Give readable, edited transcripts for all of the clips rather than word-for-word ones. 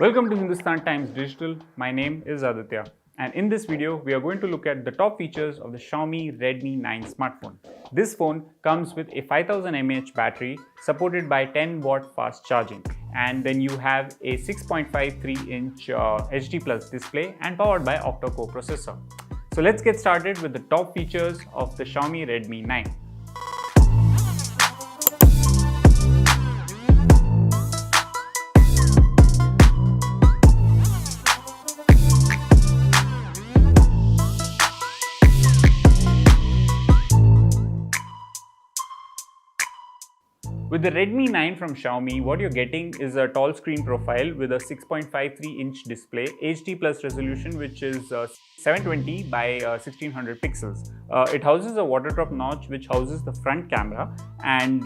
Welcome to Hindustan Times Digital. My name is Aditya, and in this video we are going to look at the top features of the Xiaomi Redmi 9 smartphone. This phone comes with a 5000 mAh battery supported by 10-watt fast charging, and then you have a 6.53-inch HD Plus display and powered by Octa-core processor. So let's get started with the top features of the Xiaomi Redmi 9. With the Redmi 9 from Xiaomi, what you're getting is a tall screen profile with a 6.53-inch display, HD Plus resolution, which is 720 by 1600 pixels. It houses a water drop notch which houses the front camera, and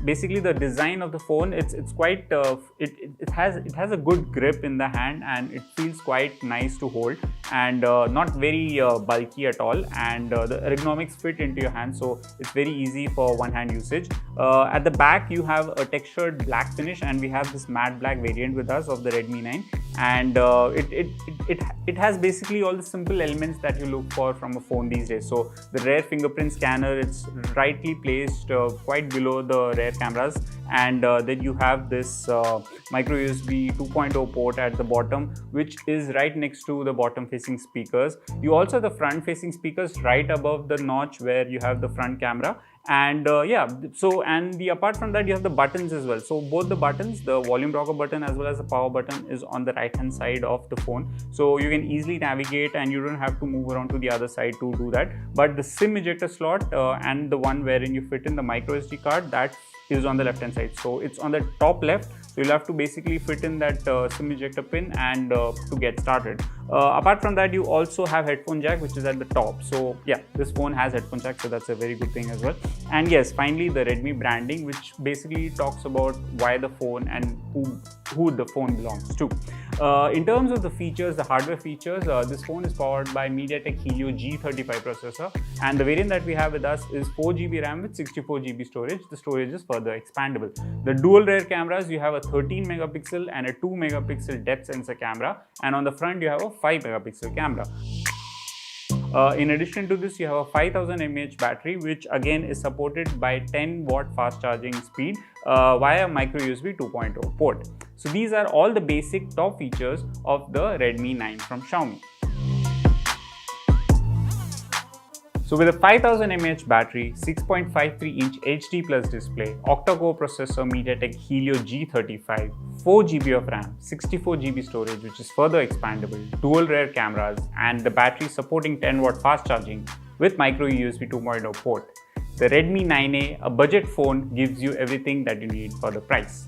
basically the design of the phone, it's quite it has a good grip in the hand, and it feels quite nice to hold, and not very bulky at all, and the ergonomics fit into your hand, so it's very easy for one hand usage. At the back you have a textured black finish, and we have this matte black variant with us of the Redmi 9, and it has basically all the simple elements that you look for from a phone these days. So the rear fingerprint scanner, it's rightly placed quite below the rear cameras, and then you have this micro USB 2.0 port at the bottom, which is right next to the bottom facing speakers. You also have the front facing speakers right above the notch where you have the front camera, and apart from that you have the buttons as well. So both the buttons, the volume rocker button as well as the power button, is on the right hand side of the phone, so you can easily navigate and you don't have to move around to the other side to do that. But the SIM ejector slot and the one wherein you fit in the micro SD card, that is on the left hand side, so it's on the top left, so you'll have to basically fit in that SIM ejector pin and to get started. Apart from that, you also have headphone jack, which is at the top. So yeah, this phone has headphone jack, so that's a very good thing as well. And yes, finally the Redmi branding, which basically talks about why the phone and who the phone belongs to. In terms of the features, the hardware features, this phone is powered by MediaTek Helio G35 processor, and the variant that we have with us is 4GB RAM with 64GB storage. The storage is further expandable. The dual rear cameras, you have a 13 megapixel and a 2 megapixel depth sensor camera, and on the front you have a 5 megapixel camera. In addition to this, you have a 5000 mAh battery, which again is supported by 10-watt fast charging speed via micro USB 2.0 port. So these are all the basic top features of the Redmi 9 from Xiaomi. So with a 5000 mAh battery, 6.53-inch HD Plus display, octa-core processor MediaTek Helio G35, 4GB of RAM, 64GB storage, which is further expandable, dual rear cameras, and the battery supporting 10-watt fast charging with micro USB 2.0 port, the Redmi 9A, a budget phone, gives you everything that you need for the price.